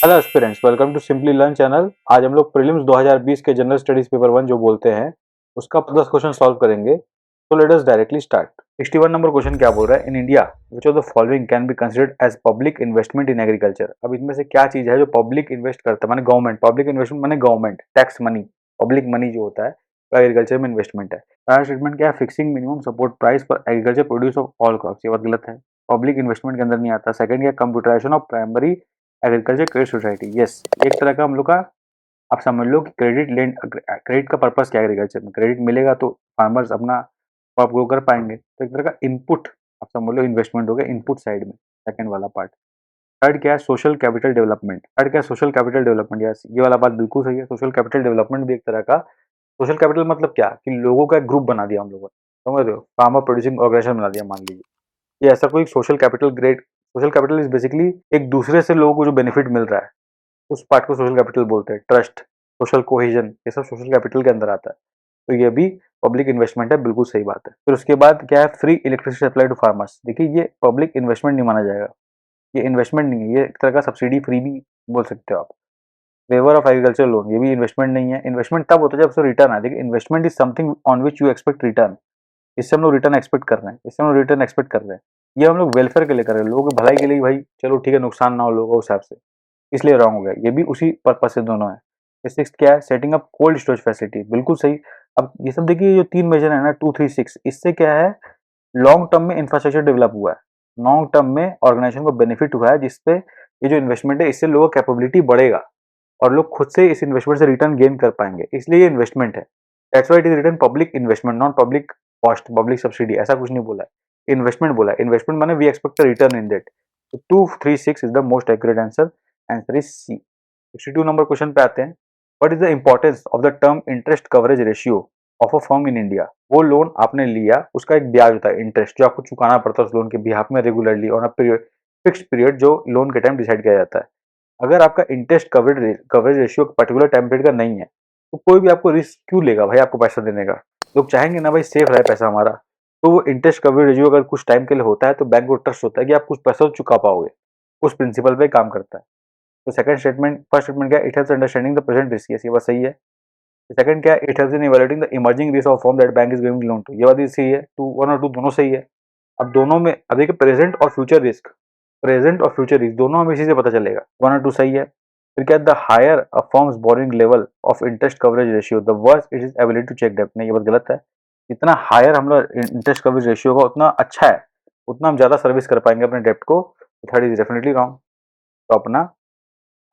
Hello aspirants, welcome to simply learn channel. आज हम लोग प्रीलिम्स 2020 के जनरल स्टडीज पेपर 1 जो बोलते हैं उसका 10 क्वेश्चन सॉल्व करेंगे। तो let us directly start. 61 number question क्या बोल रहा है? In India which of the following can be considered as public investment in agriculture. अब इसमें से क्या चीज है जो पब्लिक इन्वेस्ट करता है, माने गवर्नमेंट। पब्लिक इन्वेस्टमेंट माने government tax money, public money जो होता है वो एग्रीकल्चर में इन्वेस्टमेंट है। पहला स्टेटमेंट क्या है? Fixing minimum support price for agriculture produce of all crops. ये बात गलत है, पब्लिक इन्वेस्टमेंट के अंदर नहीं आता। सेकंड क्या? Computerization of primary agriculture credit society. Yes, एक तरह का हम लोग का, आप समझ लो कि क्रेडिट लैंड, क्रेडिट का पर्पस क्या है? एग्रीकल्चर में क्रेडिट मिलेगा तो फार्मर्स अपना क्रॉप ग्रो कर पाएंगे। तो एक तरह का इनपुट, आप समझ लो इन्वेस्टमेंट हो गया इनपुट साइड में, सेकंड वाला पार्ट। थर्ड क्या है? Social capital development. थर्ड क्या है? Social capital development. यस, ये वाला बात बिल्कुल सही है। सोशल कैपिटल डेवलपमेंट भी एक तरह का, सोशल कैपिटल मतलब क्या कि लोगों का एक ग्रुप बना दिया हम लोगों ने, समझ रहे हो? फार्मर प्रोड्यूसिंग ऑर्गेनाइजेशन बना दिया मान लीजिए। ये ऐसा कोई social capital grade, social capital is basically एक दूसरे से लोगों को जो बेनिफिट मिल रहा है उस पार्ट को सोशल कैपिटल बोलते हैं। ट्रस्ट, सोशल कोहेजन, ये सब सोशल कैपिटल के अंदर आता है। तो ये भी पब्लिक इन्वेस्टमेंट है, बिल्कुल सही बात है। फिर उसके बाद क्या है? Free electricity supply to farmers. देखिए ये पब्लिक इन्वेस्टमेंट नहीं माना जाएगा, ये इन्वेस्टमेंट नहीं है, ये एक तरह का सब्सिडी फ्री भी बोल सकते हो आप। वेवर ऑफ एग्रीकल्चर लोन, ये भी इन्वेस्टमेंट नहीं है। इन्वेस्टमेंट तब होता है जब उससे रिटर्न आए। देखिए investment is something on which you expect return. इससे हम लोग रिटर्न एक्सपेक्ट कर रहे हैं, इससे हम लोग रिटर्न एक्सपेक्ट कर रहे हैं। ये हम लोग वेलफेयर के लिए कर रहे हैं, लोगों की भलाई के लिए। भाई चलो ठीक है, नुकसान ना हो लोगों के हिसाब से, इसलिए रॉन्ग हो गया। ये भी उसी पर्पज से दोनों है। सिक्स क्या है? Setting up cold storage facility, बिल्कुल सही। अब ये सब देखिए, जो तीन मेजर है ना, 2, 3, 6, इससे क्या है? लॉन्ग टर्म में इंफ्रास्ट्रक्चर डेवलप हुआ है, लॉन्ग टर्म में ऑर्गेनाइजेशन को बेनिफिट हुआ है, जिससे ये जो इन्वेस्टमेंट है इससे लोगों का कैपेबिलिटी बढ़ेगा और लोग खुद से इस इन्वेस्टमेंट से रिटर्न गेन कर पाएंगे, इसलिए ये इन्वेस्टमेंट है। That's why it is return public investment, not public cost, public subsidy, ऐसा कुछ नहीं बोला है। इन्वेस्टमेंट बोला है। इन्वेस्टमेंट माने we expect return in that. 2, 3, 6 is the most accurate answer. Answer is C. 62 number question पे आते हैं। What is the importance of the term interest coverage ratio of a firm in India? वो loan आपने लिया, उसका एक ब्याज होता है, इंटरेस्ट, जो आपको चुकाना पड़ता है उस लोन के बिहाफ में regularly on a period, fix period जो लोन के टाइम डिसाइड किया जाता है। अगर आपका interest coverage ratio particular time period का नहीं है तो कोई भी आपको रिस्क क्यों लेगा भाई आपको पैसा देने का? लोग चाहेंगे ना भाई सेफ रहे पैसा हमारा। तो वो इंटरेस्ट कवरेज रेशियो अगर कुछ टाइम के लिए होता है तो बैंक को ट्रस्ट होता है कि आप कुछ पैसा तो चुका पाओगे, उस प्रिंसिपल पे काम करता है। तो सेकंड स्टेटमेंट, फर्स्ट स्टेटमेंट क्या है? It helps understanding the present risk. ये बात सही है। सेकंड क्या है? It helps in evaluating the emerging risk of firm that bank is giving loan to. ये बात भी सही है। टू वन और टू दोनों सही है। अब दोनों में, अब देखिए प्रेजेंट और फ्यूचर रिस्क, प्रेजेंट और फ्यूचर रिस्क दोनों हमें इसी से पता चलेगा। वन और टू सही है। फिर क्या? The higher a firm's borrowing level of interest coverage ratio the worse it is ability to check डेप्ट। नहीं, ये बात गलत है। जितना हायर हम लोग इंटरेस्ट कवरेज रेशियो होगा उतना अच्छा है, उतना हम ज्यादा सर्विस कर पाएंगे अपने डेप्ट को। Third is definitely wrong. तो अपना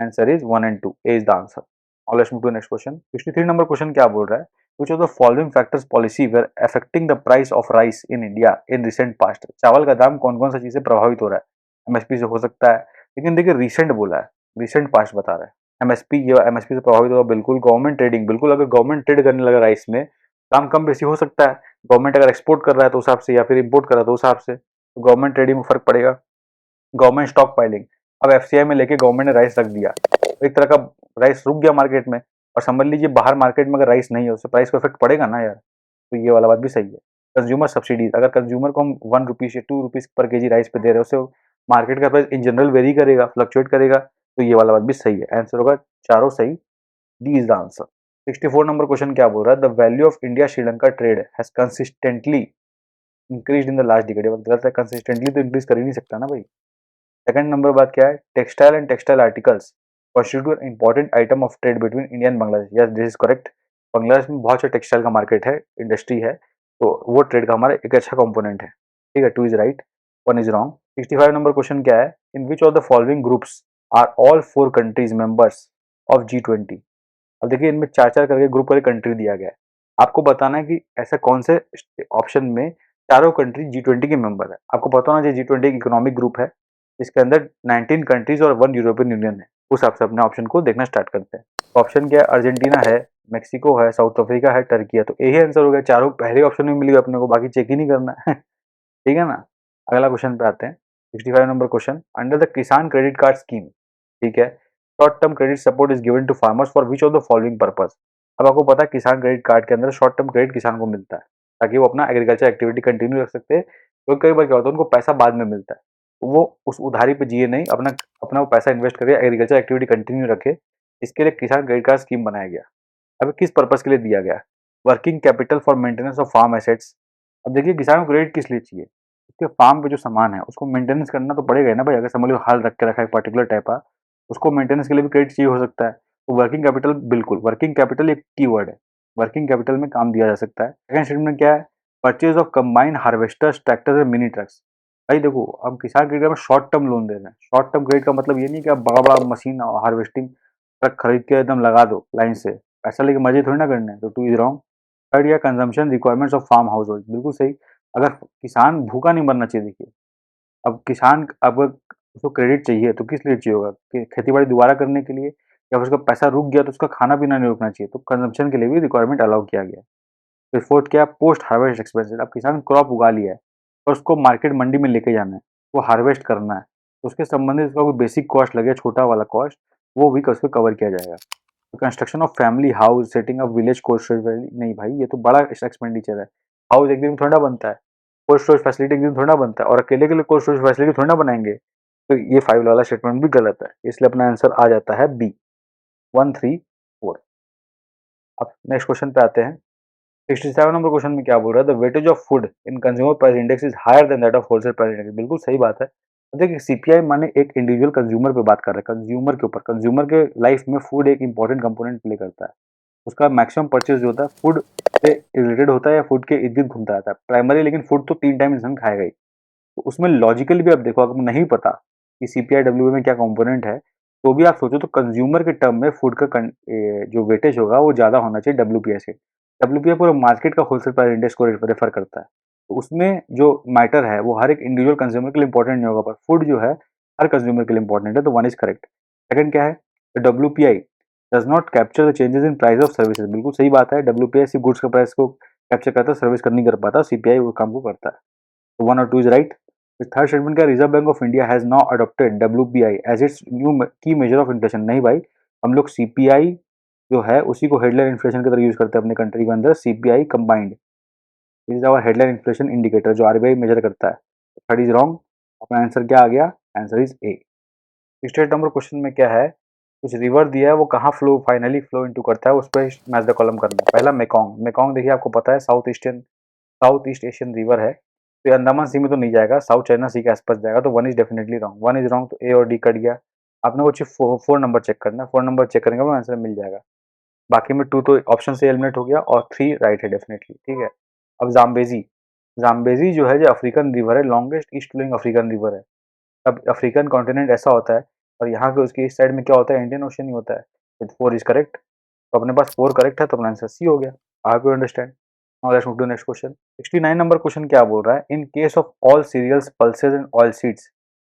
answer is 1 and 2, A is the answer. Now let's move to the next question. 63 number question क्या बोल रहा है? Which of the following factors policy were affecting the price of rice in India in recent past? चावल का दाम कौन कौन सा चीज से प्रभावित हो रहा है? एमएसपी से हो सकता है, लेकिन देखिए रिसेंट बोला है, रिसेंट पास्ट बता रहा है। एमएसपी, ये एमएसपी से प्रभावित होगा बिल्कुल। गवर्नमेंट ट्रेडिंग, बिल्कुल, अगर गवर्नमेंट ट्रेड करने लगा राइस में दाम कम बेसी हो सकता है। गवर्नमेंट अगर एक्सपोर्ट कर रहा है तो उस हिसाब से, या फिर इम्पोर्ट कर रहा है तो उस हिसाब से, तो गवर्नमेंट ट्रेडिंग में फर्क पड़ेगा। गवर्नमेंट स्टॉक पाइलिंग, अब एफसीआई में लेके गवर्नमेंट ने राइस रख दिया तो एक तरह का राइस रुक गया मार्केट में। और समझ लीजिए बाहर मार्केट में अगर राइस नहीं है उससे प्राइस को इफेक्ट पड़ेगा ना यार। तो ये वाला बात भी सही है। कंज्यूमर सब्सिडीज, अगर कंज्यूमर को हम 1 रुपीज या 2 रुपीज पर केजी राइस पे दे रहे हैं, उससे मार्केट का प्राइस इन जनरल वेरी करेगा, फ्लक्चुएट करेगा। तो ये वाला बात भी सही है। आंसर होगा चारों सही, D is the answer. 64 number question क्या बोल रहा है? The value of India Sri Lanka trade has consistently increase in the last decade. गलत है, कंसिस्टेंटली तो इंक्रीज कर ही नहीं सकता ना भाई। सेकंड नंबर बात क्या है? Textile and textile articles constitute an important item of trade between India and Bangladesh. Yes, this is correct. Bangladesh में बहुत अच्छा टेक्सटाइल का मार्केट है, इंडस्ट्री है, तो वो ट्रेड का हमारा एक अच्छा कंपोनेंट है। ठीक है, 2 is right, 1 is wrong. 65 number question क्या है? In which of the following groups are all 4 countries members of G20? अब देखिए इनमें 4-4 करके ग्रुप वाले कंट्री दिया गया है। आपको बताना है कि ऐसा कौन से ऑप्शन में चारों कंट्री G20 के मेंबर है। आपको पता होना चाहिए G20 एक इकोनॉमिक ग्रुप है, इसके अंदर 19 कंट्रीज और 1 यूरोपियन यूनियन है। उस हिसाब से अपने ऑप्शन को देखना स्टार्ट करते हैं। ऑप्शन क्या है? अर्जेंटीना है, मेक्सिको है, साउथ अफ्रीका है, टर्की है। तो यही आंसर हो गया, चारों पहले ऑप्शन में मिल गए अपने को, बाकी चेक ही नहीं करना है। ठीक है ना। अगला क्वेश्चन पे आते हैं। 65 number question, under the Kisan credit card scheme, ठीक है, short term credit support is given to farmers for which of the following purpose. अब आपको पता है किसान क्रेडिट कार्ड के अंदर शॉर्ट टर्म क्रेडिट किसान को मिलता है ताकि वो अपना एग्रीकल्चर एक्टिविटी कंटिन्यू रख सकते हैं। तो कई बार क्या होता है उनको पैसा बाद में मिलता है, वो उस उधारी पे जिए नहीं, अपना अपना वो पैसा इन्वेस्ट करे, एग्रीकल्चर एक्टिविटी कंटिन्यू रखे। इसके लिए किसान क्रेडिट कार्ड स्कीम बनाया गया। अब किस पर्पस के लिए दिया गया? Working capital for maintenance of farm assets. अब देखिए किसान को क्रेडिट किस लिए चाहिए? उसके फार्म पे जो सामान है उसको मेंटेनेंस करना तो पड़ेगा ही ना भाई। अगर समझ लो हाल रख के रखा है पर्टिकुलर टाइप का, उसको मेंटेनेंस के लिए भी क्रेडिट चाहिए हो सकता है। तो वर्किंग कैपिटल, बिल्कुल वर्किंग कैपिटल एक कीवर्ड है, वर्किंग कैपिटल में काम दिया जा सकता है। सेकंड स्टेटमेंट क्या है? Purchase of combined harvesters, tractors and mini trucks. भाई देखो, अब किसान क्रेडिट में शॉर्ट टर्म लोन दे रहे हैं। शॉर्ट टर्म क्रेडिट का मतलब ये नहीं कि आप बड़ा बड़ा मशीन हार्वेस्टिंग ट्रक खरीद के एकदम लगा दो लाइन से, पैसा लेके मजे थोड़ी ना करने हैं। तो टू इज रॉन्ग। थर्ड, या consumption requirements of farm household, बिल्कुल सही। अगर किसान भूखा नहीं मरना चाहिए। देखिए, अब किसान, अब उसको क्रेडिट चाहिए तो किस लिए चाहिए होगा? कि खेती बाड़ी दोबारा करने के लिए, या फिर उसका पैसा रुक गया तो उसका खाना पीना नहीं रुकना चाहिए, तो कंजम्पशन के लिए भी रिक्वायरमेंट अलाउ किया गया है। फिर फोर्थ क्या? Post harvest expenses. अब किसान क्रॉप उगा लिया है और उसको मार्केट मंडी में लेके जाना है, वो हार्वेस्ट करना है, तो उसके संबंधित उसका कोई बेसिक कॉस्ट लगे, छोटा वाला कॉस्ट, वो भी उसको कवर किया जाएगा। तो construction of family house, setting up village cold storage, नहीं भाई ये तो बड़ा एक्सपेंडिचर है। हाउस एक दिन में थोड़ा ना बनता है, कोल्ड स्टोरेज फैसिलिटी एक दिन थोड़ा ना बनता है, और अकेले के लिए कोल्ड स्टोरेज फैसिलिटी थोड़ा ना बनाएंगे। तो ये 5 वाला स्टेटमेंट भी गलत है, इसलिए अपना आंसर आ जाता है बी, 1, 3, 4। अब नेक्स्ट क्वेश्चन पे आते हैं। 67 नंबर क्वेश्चन में क्या बोल रहा है? The weightage of food in consumer price index is higher than that of wholesale price index. बिल्कुल सही बात है। अब देखिए सीपीआई माने एक इंडिविजुअल कंज्यूमर पे बात कर रहे हैं, कंज्यूमर के ऊपर। कंज्यूमर के लाइफ में फूड एक इंपॉर्टेंट कंपोनेंट प्ले करता है। उसका मैक्सिमम परचेज जो होता है फूड से रिलेटेड होता है, या फूड के इर्द गिर्द घूमता रहता है प्राइमरी। लेकिन फूड तो 3 टाइम इंसान खाएगा ही। तो उसमें लॉजिकली भी आप देखो, अगर नहीं पता कि सीपीआई डब्ल्यू में क्या कंपोनेंट है, तो भी आप सोचो तो कंज्यूमर के टर्म में फूड का जो वेटेज होगा वो ज़्यादा होना चाहिए डब्ल्यूपीआई से। डब्ल्यूपीआई पूरा मार्केट का होलसेल प्राइस इंडेक्स को रेफर करता है। तो उसमें जो मैटर है वो हर एक इंडिविजुअल कंज्यूमर के लिए इंपॉर्टेंट नहीं होगा, पर फूड जो है हर कंज्यूमर के लिए इंपॉर्टेंट है। तो 1 इज करेक्ट। सेकंड क्या है? WPI does not capture the changes in price of services. बिल्कुल सही बात है। डब्ल्यूपीआई सिर्फ गुड्स का प्राइस को कैप्चर करता है, सर्विस कर नहीं कर पाता। सीपीआई वो काम को करता है। तो 1 और 2 इज राइट। थर्ड स्टेटमेंट क्या? Reserve Bank of India has now adopted WPI as its new key measure of inflation. नहीं भाई, हम लोग सीपीआई जो है उसी को हेडलाइन इन्फ्लेशन की तरह यूज करते हैं अपने कंट्री के अंदर। CPI combined is our headline inflation indicator जो आरबीआई मेजर करता है। Third is wrong. अपना आंसर क्या आ गया? Answer is A. 68 number question में क्या है? कुछ रिवर दिया है, वो कहाँ फ्लो फाइनली फ्लो इनटू करता है, उस पर मैच द कॉलम करना है। पहला मेकॉन्ग। मेकॉन्ग देखिए आपको पता है साउथ ईस्ट एशियन रिवर है। तो ये अंडमान सी में तो नहीं जाएगा, साउथ चाइना सी के आसपास जाएगा। तो 1 is definitely wrong. 1 is wrong, तो ए और डी कट गया। आपने वो सिर्फ 4 नंबर चेक करना है। 4 नंबर चेक करेंगे वो आंसर मिल जाएगा। बाकी में 2 तो ऑप्शन से एलिमिनेट हो गया, और 3 राइट है डेफिनेटली। ठीक है। अब जाम्बेजी। जाम्बेजी जो है, जो अफ्रीकन रिवर है, longest east flowing African river है। अब अफ्रीकन कॉन्टिनेंट ऐसा होता है, और यहाँ के उसके इस साइड में क्या होता है? इंडियन ओशन ही होता है। तो 4 इज करेक्ट। तो अपने पास 4 करेक्ट है, तो अपना आंसर सी हो गया। I you understand? Now let's move to next question. 69 number question क्या बोल रहा है? In case of all cereals, pulses and oil seeds,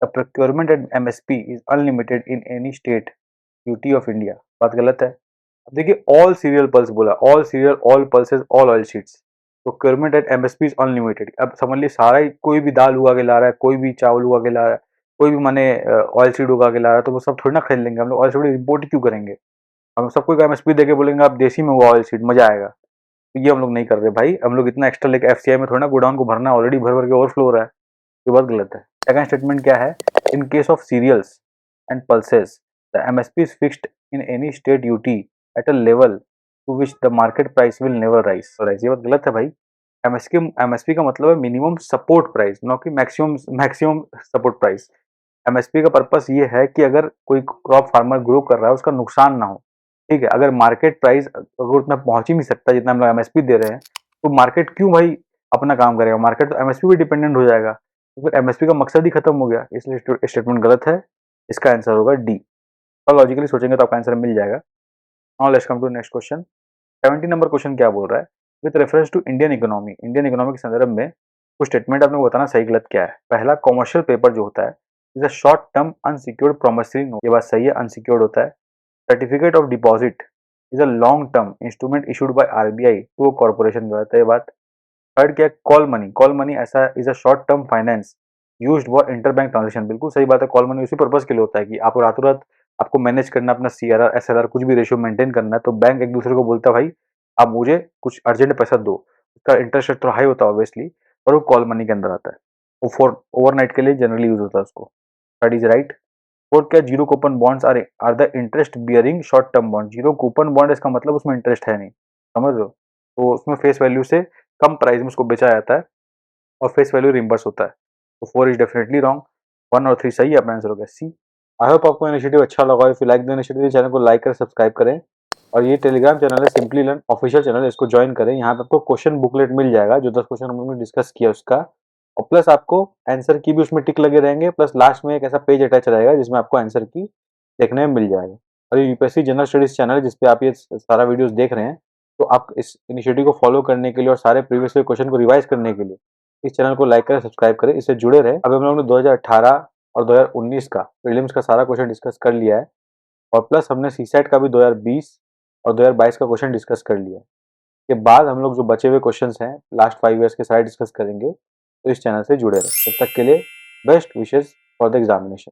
the procurement at MSP is unlimited in any state UT of India. बात गलत है। अब देखिए all cereal pulse बोला, all cereal, all pulses, all oil seeds. Procurement at MSP is unlimited. अब समझ लीजिए सारा ही, कोई भी दाल उगा के ला रहा है, कोई भी चावल उगा के ला रहा है, कोई भी माने ऑयल सीड उगा के ला रहा है, तो वो सब थोड़ी ना खरीद लेंगे। हम लोग ऑयल सीड इम्पोर्ट क्यों करेंगे? हम सबको एमएसपी देके बोलेंगे आप देसी में हुआ ऑयल सीड, मजा आएगा। तो ये हम लोग नहीं कर रहे भाई। हम लोग इतना एक्स्ट्रा लेके एफसीआई में थोड़ा ना गोडाउन को भरना, ऑलरेडी भर भर के ओवरफ्लो हो रहा है। ये बात गलत है। सेकंड स्टेटमेंट क्या है? In case of cereals and pulses, the MSP is fixed in any state UT at a level to which the market price will never rise. ये बात गलत है भाई। एमएसपी का मतलब है मिनिमम सपोर्ट प्राइस, ना कि maximum maximum support price. MSP का पर्पस ये है कि अगर कोई क्रॉप फार्मर ग्रो कर रहा है उसका नुकसान ना हो। ठीक है। अगर मार्केट प्राइस अगर उतना पहुंच ही नहीं सकता जितना हम लोग एमएसपी दे रहे हैं, तो मार्केट क्यों भाई अपना काम करेगा? मार्केट तो एमएसपी पे डिपेंडेंट हो जाएगा। तो फिर एमएसपी का मकसद ही खत्म हो गया। इसलिए स्टेटमेंट गलत है। इसका आंसर होगा डी। और लॉजिकली सोचेंगे तो आपका आंसर मिल जाएगा। Now let's come to next question. 70 number question क्या बोल रहा है? With reference to Indian economy, Indian economy के संदर्भ में कुछ स्टेटमेंट आपने बताना सही गलत क्या है। पहला, कॉमर्शियल पेपर जो होता है is a short term unsecured promissory note. ये बात सही है, अनसिक्योर्ड होता है। Certificate of deposit is a long term instrument issued by RBI to a corporation. गलत है ये बात। थर्ड क्या है? Call money. कॉल मनी ऐसा is a short term finance used for interbank transaction. बिल्कुल सही बात है। कॉल मनी उसी पर्पज के लिए होता है कि आप रातों रात आपको मैनेज करना, अपना सीआरआर एसएलआर कुछ भी रेशियो मेंटेन करना है, तो बैंक एक दूसरे को बोलता है भाई आप मुझे कुछ अर्जेंट पैसा दो। उसका इंटरेस्ट रेट थोड़ा हाई होता है ऑब्वियसली, और वो कॉल मनी के अंदर आता है। वो फॉर ओवरनाइट के लिए जनरली यूज होता है उसको। That is right. फोर्थ क्या, zero coupon bonds are the interest bearing short term bond. Zero coupon bond इसका मतलब उसमें इंटरेस्ट है नहीं, समझ लो। तो उसमें फेस वैल्यू से कम प्राइस में उसको बेचा जाता है और फेस वैल्यू रिम्बर्स होता है। तो 4 इज डेफिनेटली रॉन्ग। 1 और 3 सही है, अपना आंसर हो गया सी। आई होप आपको इनिशिएटिव अच्छा लगा। If you like the initiative, channel को लाइक करें, सब्सक्राइब करें। और ये टेलीग्राम चैनल है सिंपली लर्न ऑफिशियल चैनल, इसको ज्वाइन करें। यहाँ पे आपको क्वेश्चन बुकलेट मिल जाएगा, जो 10 क्वेश्चन हम लोगों ने डिस्कस किया उसका, और प्लस आपको आंसर की भी उसमें टिक लगे रहेंगे, प्लस लास्ट में एक ऐसा पेज अटैच रहेगा जिसमें आपको आंसर की देखने में मिल जाएगा। और ये यूपीएससी जनरल स्टडीज चैनल है जिसपे आप ये सारा वीडियोस देख रहे हैं। तो आप इस इनिशिएटिव को फॉलो करने के लिए और सारे प्रीवियस क्वेश्चन को रिवाइज करने के लिए इस चैनल को लाइक करें, सब्सक्राइब करें, इससे जुड़े रहे। अभी हम लोगों ने 2018 और 2019 का प्रीलिम्स का सारा क्वेश्चन डिस्कस कर लिया है, और प्लस हमने सीसेट का भी 2020 और 2022 का क्वेश्चन डिस्कस कर लिया है। के बाद हम लोग जो बचे हुए क्वेश्चंस हैं लास्ट 5 ईयर्स के सारे डिस्कस करेंगे। तो इस चैनल से जुड़े रहे। तब तक के लिए best wishes for the examination.